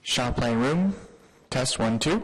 Shop playing room, test 1, 2.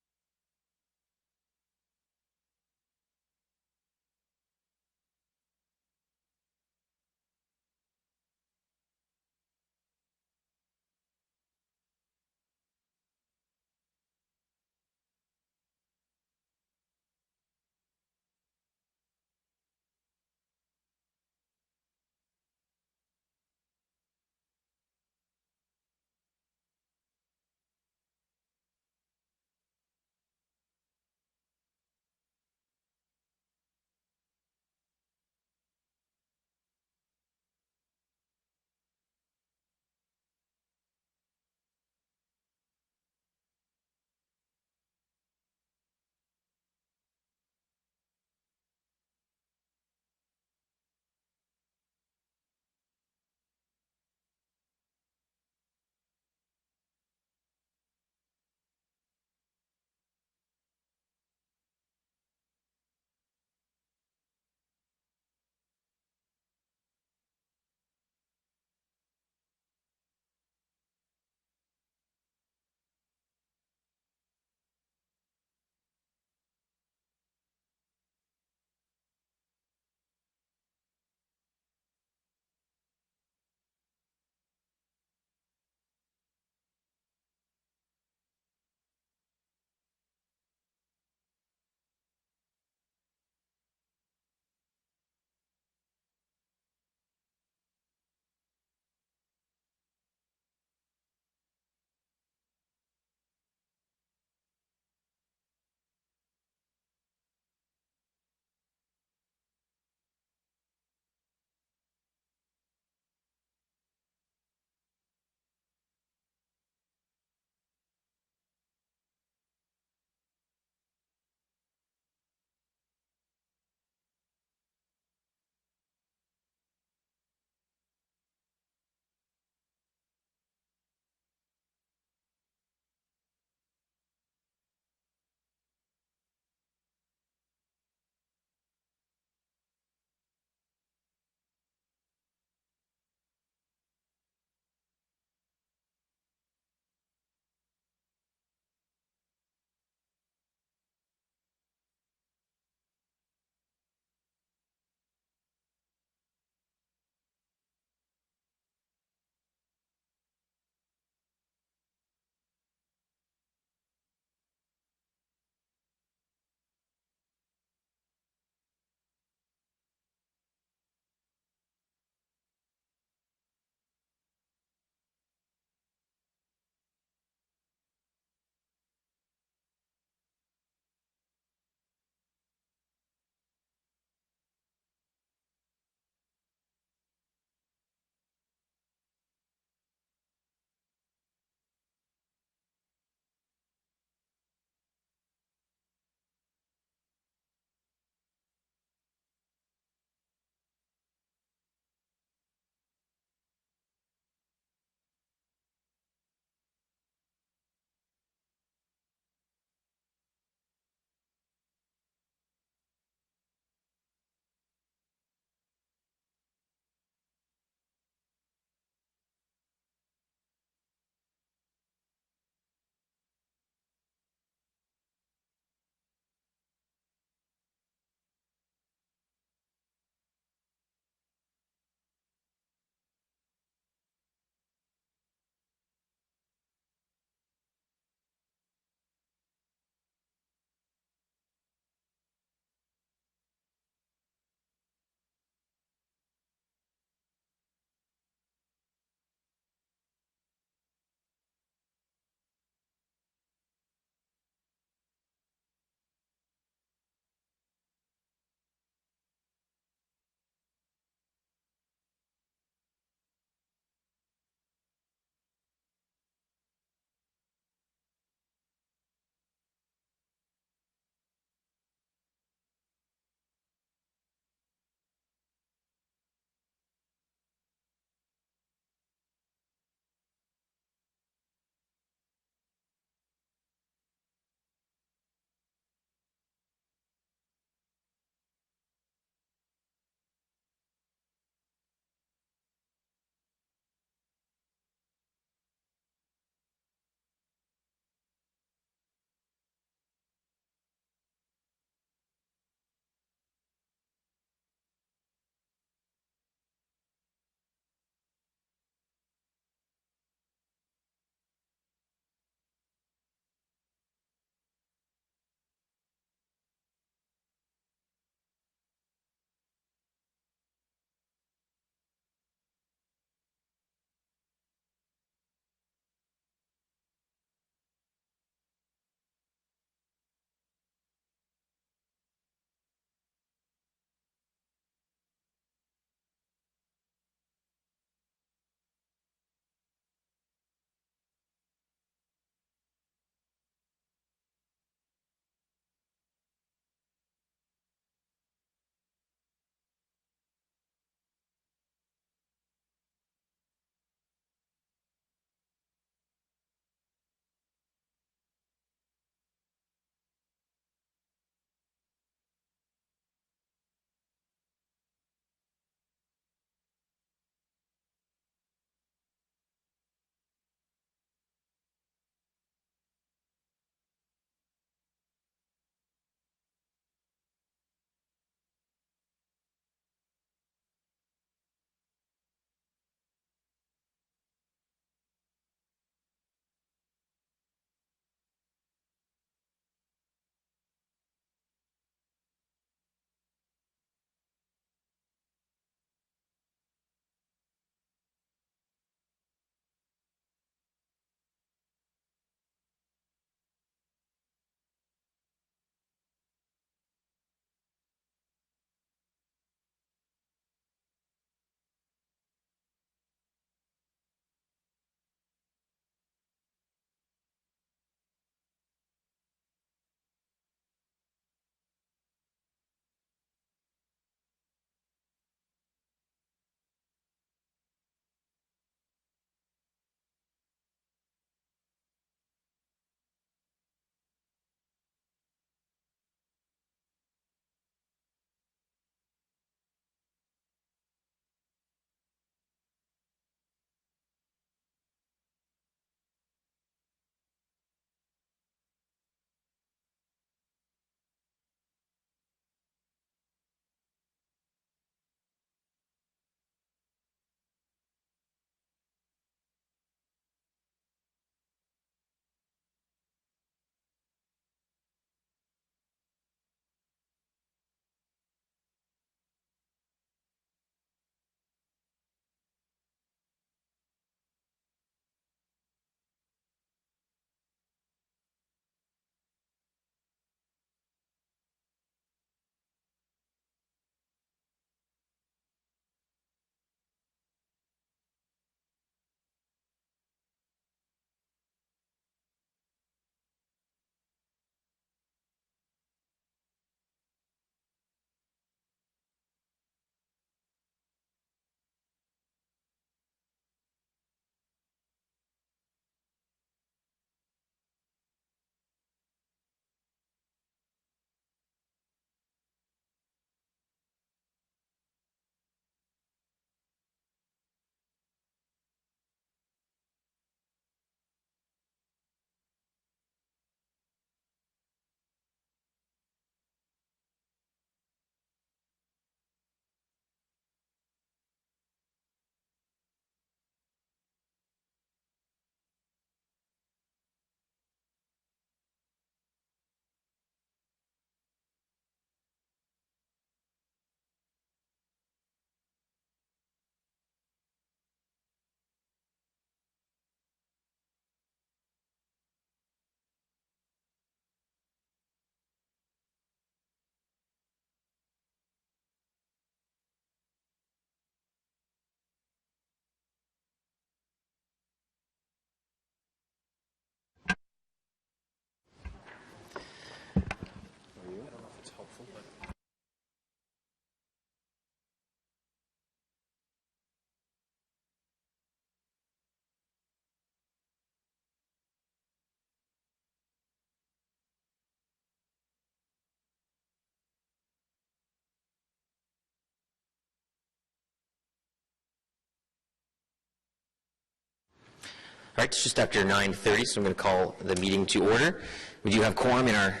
All right, it's just after 9:30, so I'm going to call the meeting to order. We do have quorum in our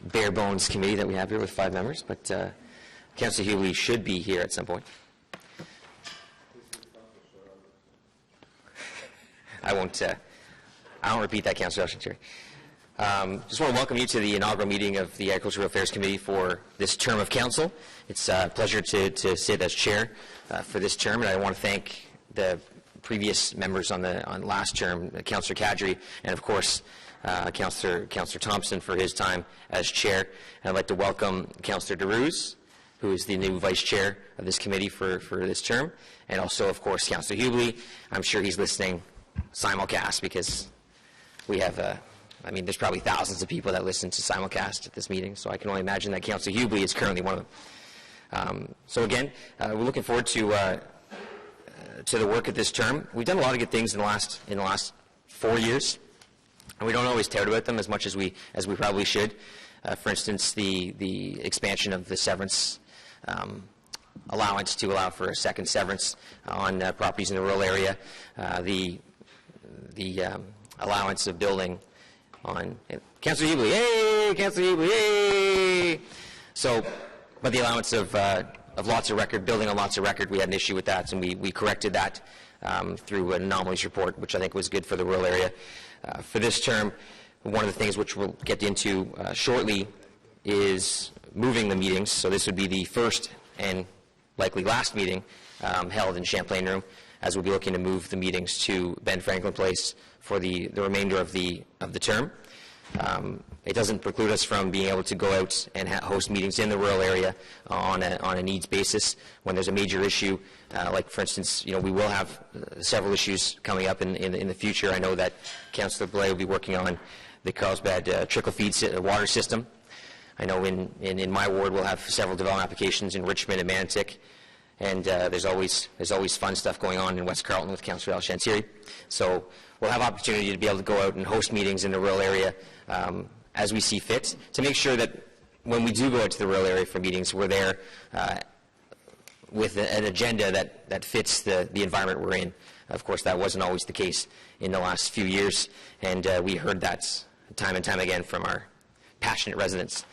bare bones committee that we have here with 5 members, but Councillor Hughley should be here at some point. I won't repeat that, Councillor Elshinteri. Just want to welcome you to the inaugural meeting of the Agricultural Affairs Committee for this term of council. It's a pleasure to sit as chair for this term, and I want to thank the previous members on last term, Councillor Kadri, and of course Councillor Thompson for his time as chair. And I'd like to welcome Councillor DeRuse, who is the new vice chair of this committee for this term, and also of course Councillor Hughley. I'm sure he's listening simulcast because we have there's probably thousands of people that listen to simulcast at this meeting, so I can only imagine that Councillor Hughley is currently one of them. So again, we're looking forward to the work of this term. We've done a lot of good things in the last 4 years, and we don't always tout about them as much as we probably should. For instance, the expansion of the severance allowance to allow for a second severance on properties in the rural area, the allowance of building on Councillor Hughley, yay! Councillor Hughley, yay! So, but the allowance of lots of record, building on lots of record, we had an issue with that, and we corrected that through an anomalies report, which I think was good for the rural area. For this term, one of the things which we'll get into shortly is moving the meetings. So this would be the first and likely last meeting held in Champlain Room, as we'll be looking to move the meetings to Ben Franklin Place for the remainder of the term. It doesn't preclude us from being able to go out and host meetings in the rural area on a needs basis when there's a major issue. Like, for instance, we will have several issues coming up in the future. I know that Councillor Blais will be working on the Carlsbad trickle feed water system. I know in my ward we'll have several development applications in Richmond and Manotick. And there's always fun stuff going on in West Carleton with Councillor Elshinteri. So we'll have opportunity to be able to go out and host meetings in the rural area as we see fit, to make sure that when we do go out to the rural area for meetings, we're there with an agenda that fits the environment we're in. Of course, that wasn't always the case in the last few years, and we heard that time and time again from our passionate residents.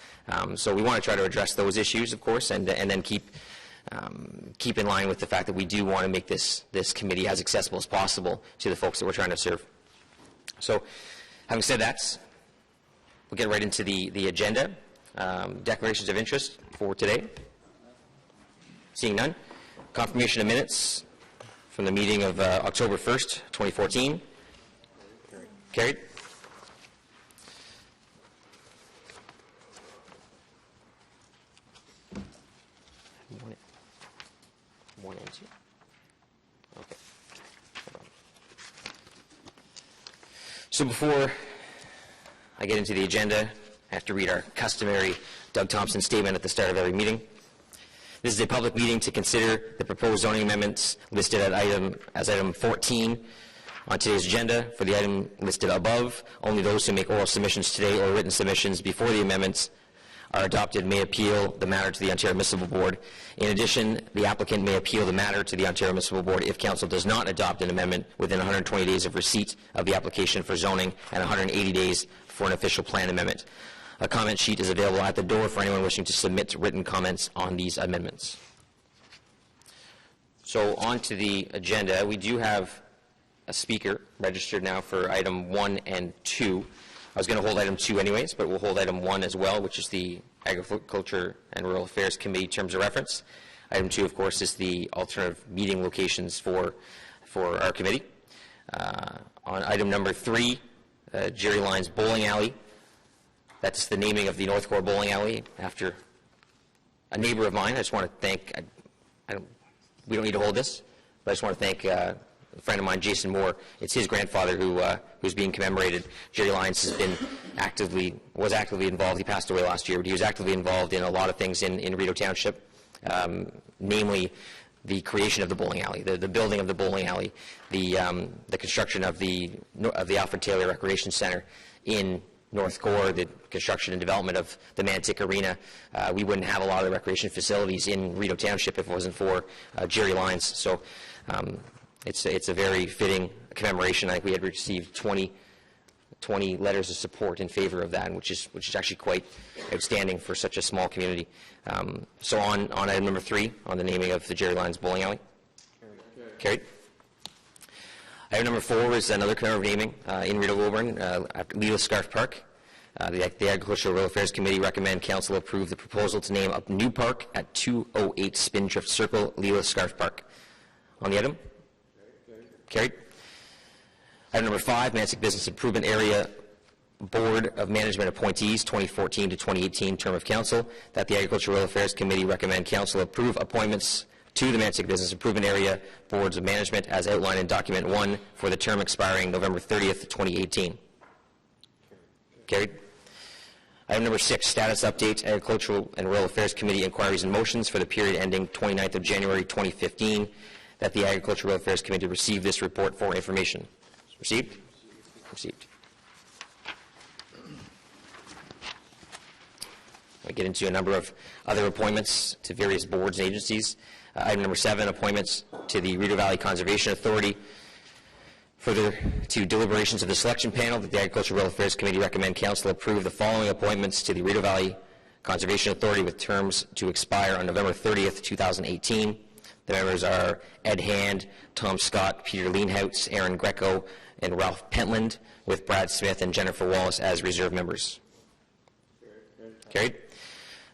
So we want to try to address those issues, of course, and then keep in line with the fact that we do want to make this committee as accessible as possible to the folks that we're trying to serve. So, having said that, we'll get right into the agenda. Declarations of interest for today. Seeing none. Confirmation of minutes from the meeting of October 1st, 2014. Carried. One and two. Okay. So before I get into the agenda, I have to read our customary Doug Thompson statement at the start of every meeting. This is a public meeting to consider the proposed zoning amendments listed as item 14 on today's agenda. For the item listed above, only those who make oral submissions today or written submissions before the amendments are adopted may appeal the matter to the Ontario Municipal Board. In addition, the applicant may appeal the matter to the Ontario Municipal Board if Council does not adopt an amendment within 120 days of receipt of the application for zoning and 180 days for an official plan amendment. A comment sheet is available at the door for anyone wishing to submit written comments on these amendments. So on to the agenda. We do have a speaker registered now for item 1 and 2. I was going to hold item 2 anyways, but we'll hold item 1 as well, which is the Agriculture and Rural Affairs Committee Terms of Reference. Item 2, of course, is the alternative meeting locations for our committee. On item number 3, Jerry Lyons Bowling Alley. That's the naming of the North Core Bowling Alley after a neighbor of mine. I just want to thank, we don't need to hold this, but I just want to thank a friend of mine, Jason Moore. It's his grandfather who's being commemorated. Jerry Lyons was actively involved. He passed away last year, but he was actively involved in a lot of things in Rideau Township, namely the creation of the bowling alley, the building of the bowling alley, the construction of the Alfred Taylor Recreation Center in North Core, the construction and development of the Manotick Arena. We wouldn't have a lot of the recreation facilities in Rideau Township if it wasn't for Jerry Lyons. So it's a very fitting commemoration. I think we had received 20 letters of support in favor of that, which is actually quite outstanding for such a small community. So on item number 3, on the naming of the Jerry Lyons Bowling Alley. Carried. Item number 4 is another commemorative naming in Rideau Woburn, at Leela Scarf Park. The Agricultural Rural Affairs Committee recommend Council approve the proposal to name a new park at 208 Spindrift Circle, Leela Scarf Park. On the item? Carried. Item number 5, Mansick Business Improvement Area Board of Management appointees, 2014 to 2018 term of council, that the Agricultural Rural Affairs Committee recommend Council approve appointments to the Mansick Business Improvement Area Boards of Management as outlined in Document 1 for the term expiring November 30th, 2018. Carried. Item number 6, status update, Agricultural and Rural Affairs Committee inquiries and motions for the period ending 29th of January 2015, that the Agricultural Rural Affairs Committee receive this report for information. Received? Received. I get into a number of other appointments to various boards and agencies. Item number 7, appointments to the Rideau Valley Conservation Authority. Further to deliberations of the selection panel, that the Agricultural Rural Affairs Committee recommend Council approve the following appointments to the Rideau Valley Conservation Authority with terms to expire on November 30th, 2018. The members are Ed Hand, Tom Scott, Peter Leanhouse, Aaron Greco, and Ralph Pentland, with Brad Smith and Jennifer Wallace as reserve members. Carried.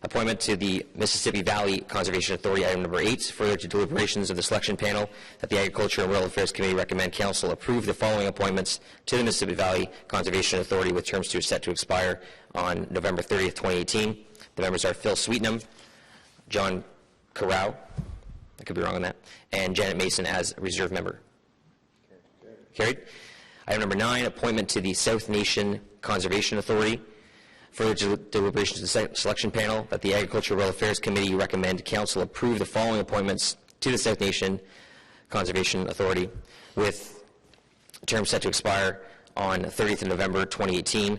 Appointment to the Mississippi Valley Conservation Authority, item number 8, further to deliberations of the selection panel, that the Agriculture and Rural Affairs Committee recommend Council approve the following appointments to the Mississippi Valley Conservation Authority with terms set to expire on November 30th, 2018. The members are Phil Sweetnam, John Carrow, I could be wrong on that, and Janet Mason as reserve member. Carried. Item number 9, appointment to the South Nation Conservation Authority. Further deliberations of the selection panel, that the Agricultural Rural Affairs Committee recommend Council approve the following appointments to the South Nation Conservation Authority with terms set to expire on 30th of November 2018.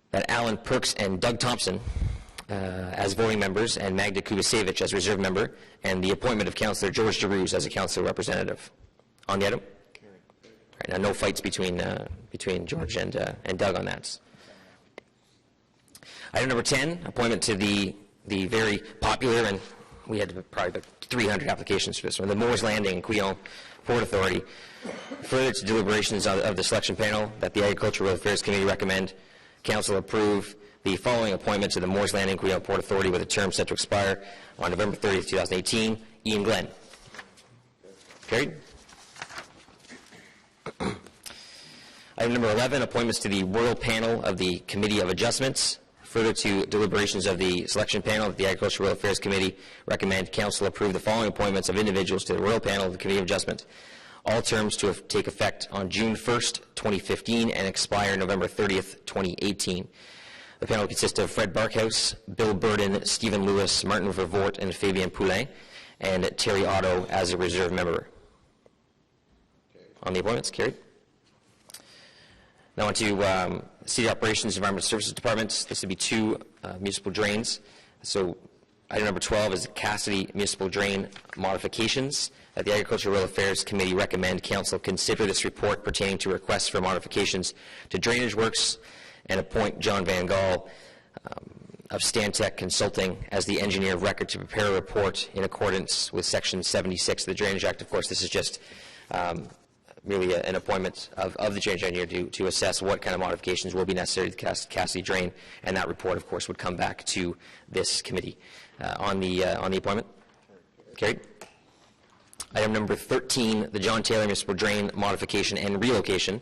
That Alan Perks and Doug Thompson as voting members, and Magda Kubasevich as reserve member, and the appointment of Councillor George DeRuse as a council representative. On the item? Right, now, no fights between George and Doug on that. Item number 10, appointment to the very popular, and we had probably about 300 applications for this one, the Moore's Landing Quillon Port Authority. Further to deliberations of the selection panel, that the Agricultural Affairs Committee recommend Council approve the following appointment to the Moore's Landing Quillon Port Authority with a term set to expire on November 30th, 2018. Ian Glenn. Carried. Item number 11, appointments to the Royal Panel of the Committee of Adjustments. Further to deliberations of the selection panel, the Agricultural Rural Affairs Committee recommend Council approve the following appointments of individuals to the Royal Panel of the Committee of Adjustment. All terms to take effect on June 1st, 2015 and expire November 30th, 2018. The panel consists of Fred Barkhouse, Bill Burden, Stephen Lewis, Martin Vervoort, and Fabien Poulin, and Terry Otto as a reserve member. On the appointments, carried. Now on to City Operations Environmental Services Departments. This would be 2 municipal drains. So item number 12 is Cassidy Municipal Drain modifications. That the Agricultural Rural Affairs Committee recommend Council consider this report pertaining to requests for modifications to drainage works and appoint John Van Gaal of Stantec Consulting as the engineer of record to prepare a report in accordance with Section 76 of the Drainage Act. Of course, this is just merely an appointment of the drainage engineer to assess what kind of modifications will be necessary to Cassidy Drain, and that report, of course, would come back to this committee. On the appointment? Carried. Item number 13, the John Taylor Municipal Drain modification and relocation.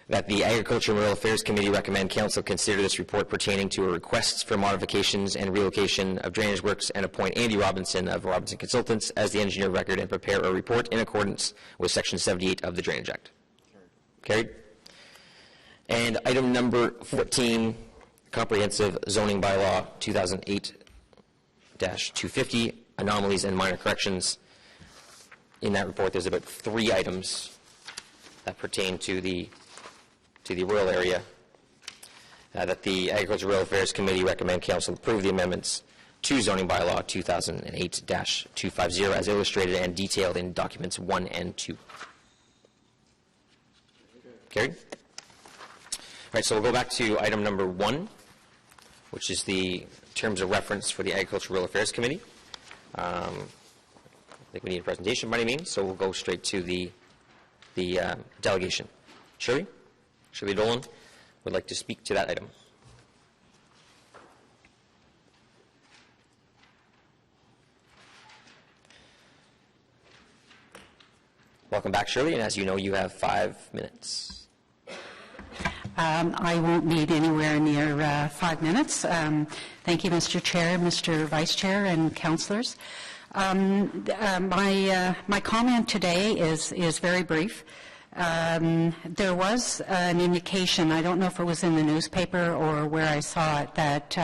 That the Agriculture and Rural Affairs Committee recommend Council consider this report pertaining to requests for modifications and relocation of drainage works and appoint Andy Robinson of Robinson Consultants as the engineer of record and prepare a report in accordance with Section 78 of the Drainage Act. Carried. And item number 14, Comprehensive Zoning Bylaw 2008-250, Anomalies and Minor Corrections. In that report, there's about 3 items that pertain to the rural area, that the Agriculture Rural Affairs Committee recommend Council approve the amendments to Zoning Bylaw 2008-250 as illustrated and detailed in documents 1 and 2. Carried. All right, so we'll go back to item number 1, which is the terms of reference for the Agriculture Rural Affairs Committee. I think we need a presentation by any means, so we'll go straight to the delegation. Shirley Dolan would like to speak to that item. Welcome back, Shirley, and as you know, you have 5 minutes. I won't need anywhere near 5 minutes. Thank you, Mr. Chair, Mr. Vice Chair, and councillors. My comment today is very brief. There was an indication, I don't know if it was in the newspaper or where I saw it, that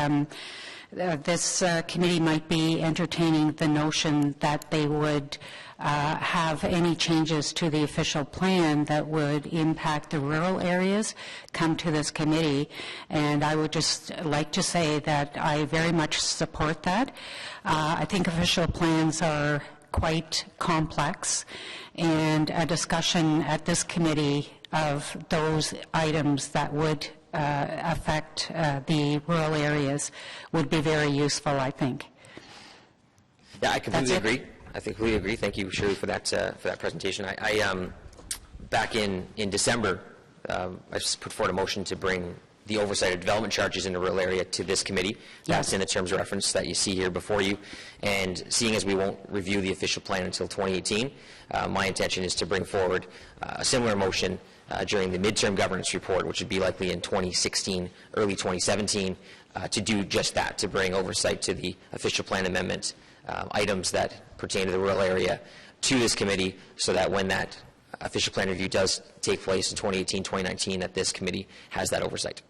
this committee might be entertaining the notion that they would have any changes to the official plan that would impact the rural areas come to this committee. And I would just like to say that I very much support that. I think official plans are quite complex, and a discussion at this committee of those items that would affect the rural areas would be very useful, I think. Yeah, I completely agree. I completely agree. Thank you, Shirley, for that presentation. I back in December, I put forward a motion to bring the oversight of development charges in the rural area to this committee. That's in the terms of reference that you see here before you. And seeing as we won't review the official plan until 2018, my intention is to bring forward a similar motion during the midterm governance report, which would be likely in 2016, early 2017, to do just that, to bring oversight to the official plan amendment items that pertain to the rural area to this committee, so that when that official plan review does take place in 2018, 2019, that this committee has that oversight.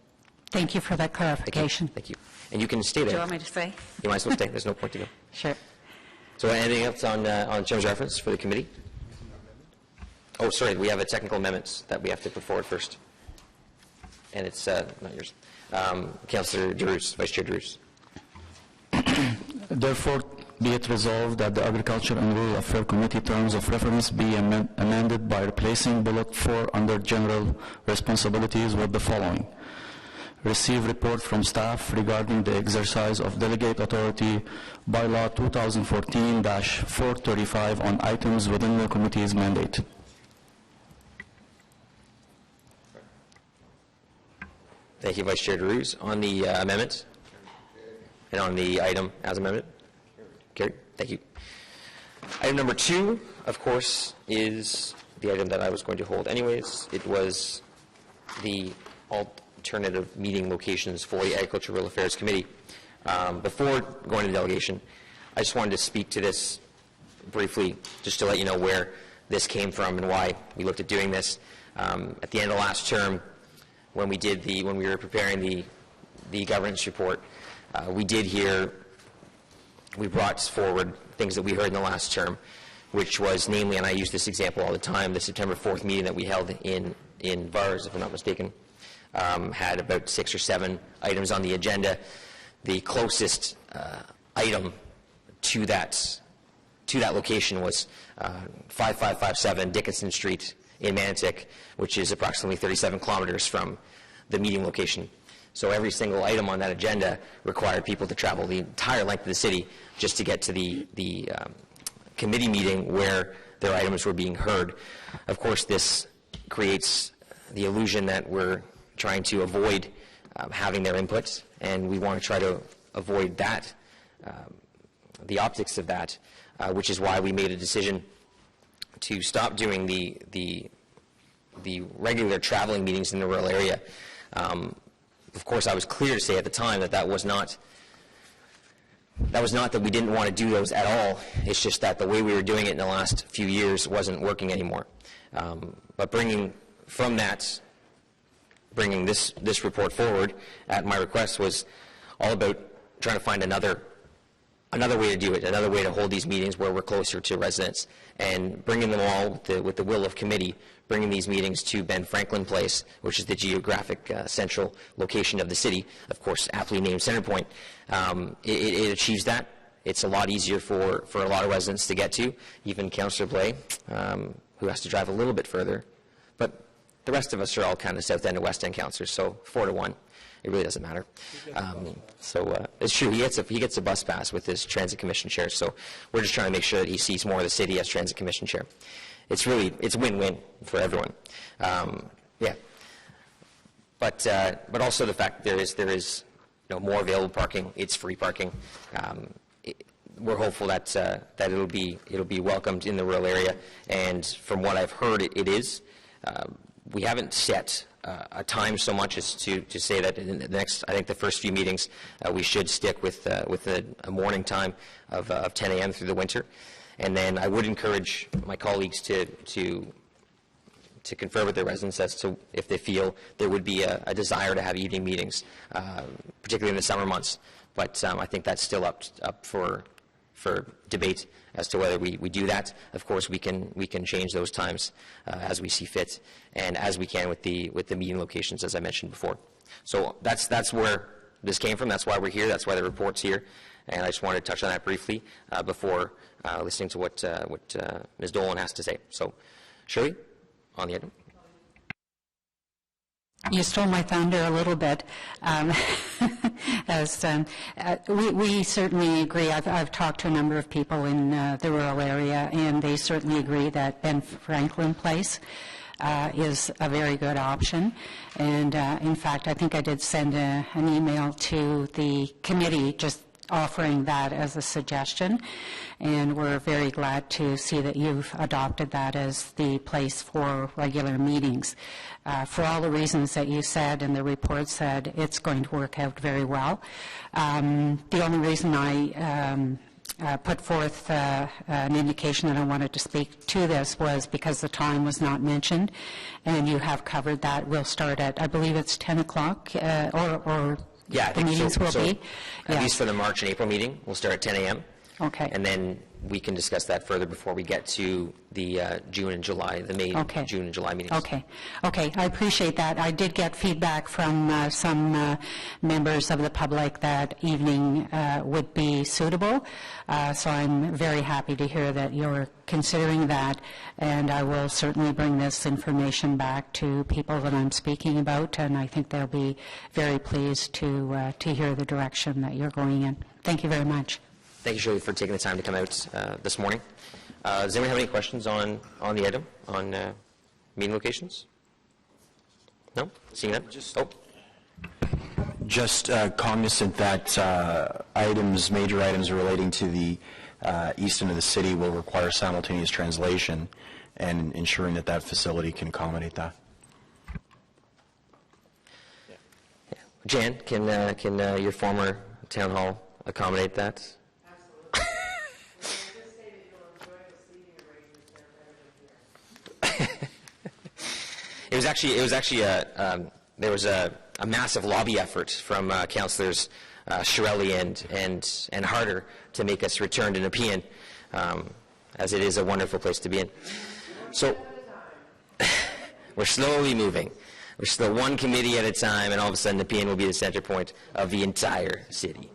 Thank you for that clarification. Thank you. And you can stay there. Do you want me to stay? You might as well stay. There's no point to go. Sure. So anything else on terms of reference for the committee? Oh, sorry, we have a technical amendments that we have to put forward first. And it's not yours. Councillor Deroux, Vice Chair Deroux. Therefore, be it resolved that the Agriculture and Rural Affairs Committee terms of reference be amended by replacing bullet 4 under general responsibilities with the following. Receive report from staff regarding the exercise of delegate authority by law 2014-435 on items within the committee's mandate. Thank you, Vice Chair Deroux. On the amendments and on the item as amended? Carried. Thank you. Item number 2, of course, is the item that I was going to hold anyways. It was the alternative meeting locations for the Agriculture Rural Affairs Committee. Before going to the delegation, I just wanted to speak to this briefly, just to let you know where this came from and why we looked at doing this. At the end of last term, when we were preparing the governance report, we brought forward things that we heard in the last term, which was namely, and I use this example all the time, the September 4th meeting that we held in VARS, if I'm not mistaken, had about 6 or 7 items on the agenda. The closest item to that location was 5557 Dickinson Street in Manotick, which is approximately 37 kilometers from the meeting location. So every single item on that agenda required people to travel the entire length of the city just to get to the committee meeting where their items were being heard. Of course, this creates the illusion that we're trying to avoid having their inputs, and we want to try to avoid that, the optics of that, which is why we made a decision to stop doing the regular traveling meetings in the rural area. Of course, I was clear to say at the time that was not that we didn't want to do those at all. It's just that the way we were doing it in the last few years wasn't working anymore. But bringing this report forward at my request was all about trying to find another way to do it, another way to hold these meetings where we're closer to residents, and bringing them all with the will of committee, bringing these meetings to Ben Franklin Place, which is the geographic central location of the city, of course, aptly named Center Point. It achieves that. It's a lot easier for a lot of residents to get to, even Councillor Blais, who has to drive a little bit further. But the rest of us are all kind of South End and West End councillors, so 4-1. It really doesn't matter. It's true, he gets a bus pass with his Transit Commission chair, so we're just trying to make sure that he sees more of the city as Transit Commission chair. It's win-win for everyone. Yeah. But also the fact there is more available parking. It's free parking. We're hopeful that it'll be welcomed in the rural area, and from what I've heard, it is. We haven't set a time so much as to say that in the next, I think the first few meetings, we should stick with a morning time of 10 a.m. through the winter, and then I would encourage my colleagues to confer with their residents as to if they feel there would be a desire to have evening meetings, particularly in the summer months. But I think that's still up for debate as to whether we do that. Of course, we can change those times as we see fit, and as we can with the meeting locations, as I mentioned before. So that's where this came from. That's why we're here. That's why the report's here. And I just wanted to touch on that briefly before listening to what Ms. Dolan has to say. So, Shirley, on the item. You stole my thunder a little bit. We certainly agree. I've talked to a number of people in the rural area, and they certainly agree that Ben Franklin Place is a very good option. And in fact, I think I did send an email to the committee just offering that as a suggestion, and we're very glad to see that you've adopted that as the place for regular meetings. For all the reasons that you said and the report said, it's going to work out very well. The only reason I put forth an indication that I wanted to speak to this was because the time was not mentioned, and you have covered that. We'll start at, I believe it's 10 o'clock, or yeah, I the think meetings will be? At least for the March and April meeting, we'll start at 10 a.m. Okay. And then we can discuss that further before we get to the June and July, the May, June and July meetings. Okay. Okay. I appreciate that. I did get feedback from some members of the public that evening would be suitable. So I'm very happy to hear that you're considering that, and I will certainly bring this information back to people that I'm speaking about, and I think they'll be very pleased to hear the direction that you're going in. Thank you very much. Thank you, Shirley, for taking the time to come out this morning. Does anyone have any questions on the item, on meeting locations? No? Seeing none? Just cognizant that major items relating to the east end of the city will require simultaneous translation, and ensuring that facility can accommodate that. Yeah. Jan, can your former town hall accommodate that? It was actually there was a massive lobby effort from councillors Shirelli and Harder to make us return to Nepean, as it is a wonderful place to be in. So we're slowly moving. We're still one committee at a time, and all of a sudden Nepean will be the center point of the entire city.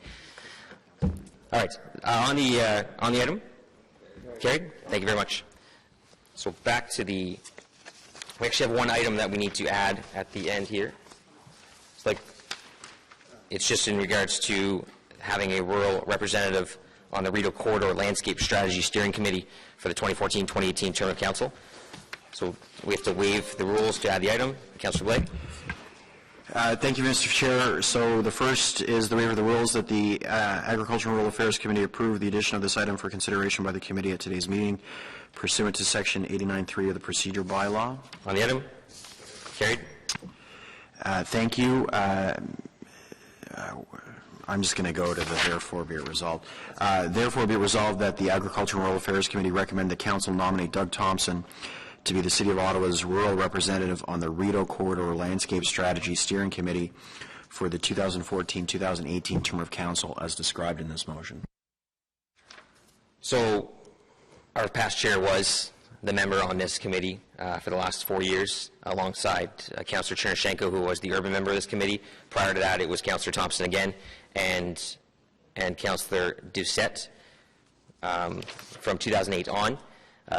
All right, on the item, carried. Thank you very much. So back to the. We actually have one item that we need to add at the end here. It's just in regards to having a rural representative on the Rideau Corridor Landscape Strategy Steering Committee for the 2014-2018 term of council. So we have to waive the rules to add the item. Councillor Blake. Thank you, Mr. Chair. So the first is the waiver of the rules that the Agriculture and Rural Affairs Committee approve the addition of this item for consideration by the committee at today's meeting pursuant to Section 89.3 of the Procedure Bylaw. On the item? Carried. Thank you. I'm just going to go to the therefore be it resolved. Therefore be it resolved that the Agriculture and Rural Affairs Committee recommend the council nominate Doug Thompson to be the City of Ottawa's rural representative on the Rideau Corridor Landscape Strategy Steering Committee for the 2014-2018 term of council as described in this motion. So our past chair was the member on this committee for the last 4 years, alongside Councillor Chernyshenko, who was the urban member of this committee. Prior to that, it was Councillor Thompson again, and Councillor Doucette from 2008 on.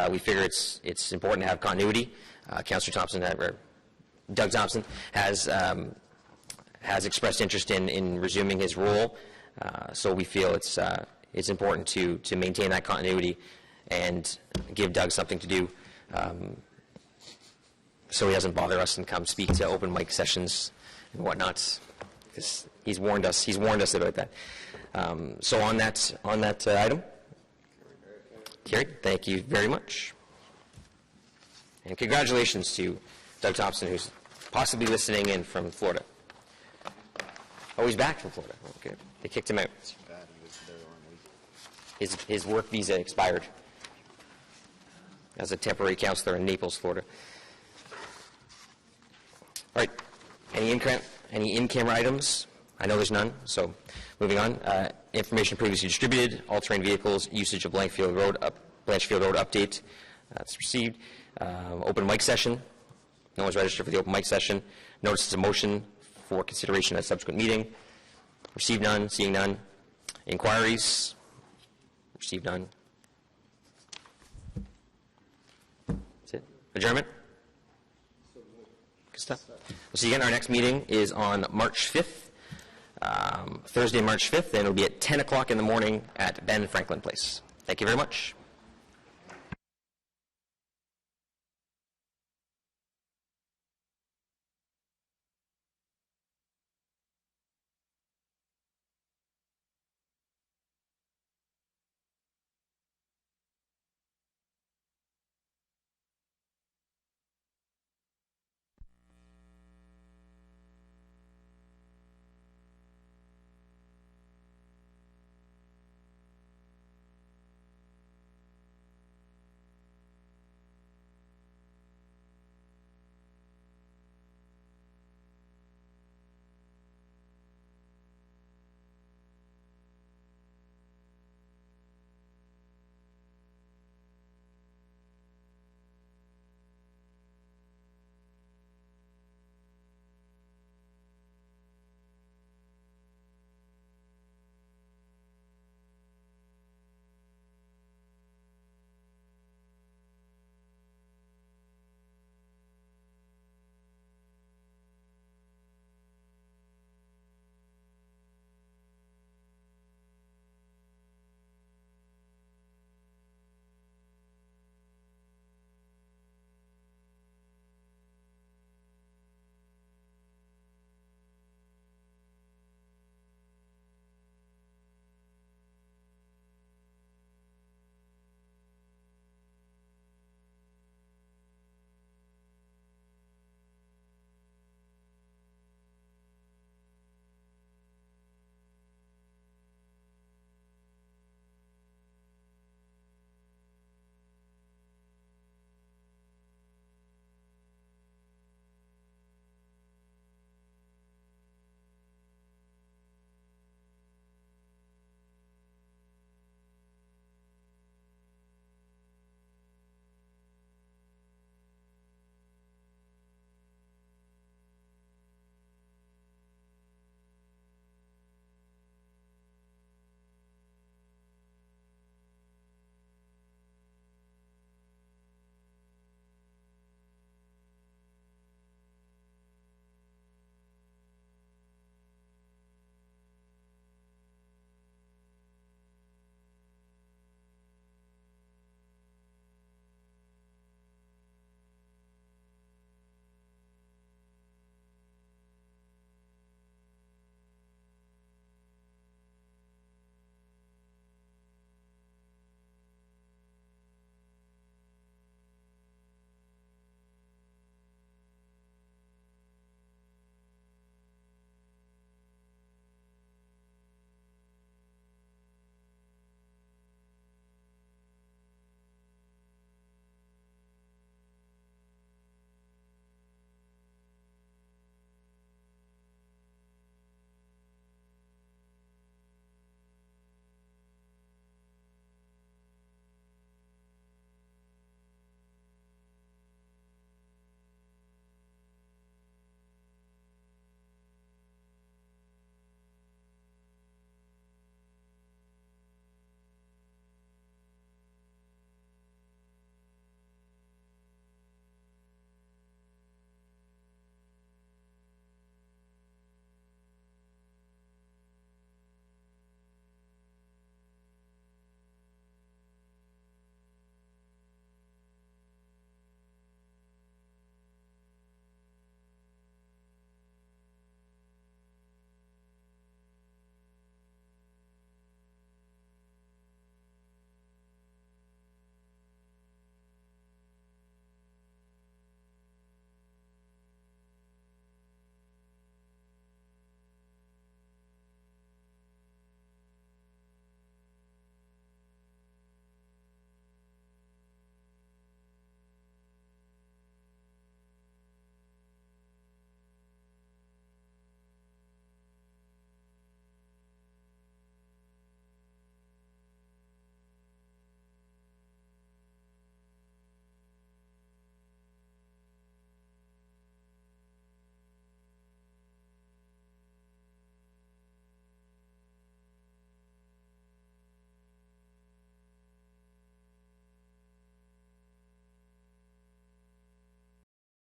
We figure it's important to have continuity. Councillor Thompson Doug Thompson has expressed interest in resuming his role, so we feel it's important to maintain that continuity and give Doug something to do, so he doesn't bother us and come speak to open mic sessions and whatnot, because he's warned us about that. So on that item, carried. Thank you very much, and congratulations to Doug Thompson, who's possibly listening in from Florida. Oh, he's back from Florida. Oh, good. They kicked him out. His work visa expired as a temporary counselor in Naples, Florida. All right. Any in-camera items? I know there's none, so moving on. Information previously distributed, all-terrain vehicles, usage of Blanchfield Road update. That's received. Open mic session. No one's registered for the open mic session. Notices of motion for consideration at a subsequent meeting. Received none, seeing none. Inquiries. Received none. That's it. Adjournment? Good stuff. We'll see you again. Our next meeting is on March 5th, Thursday, March 5th, and it'll be at 10 o'clock in the morning at Ben Franklin Place. Thank you very much.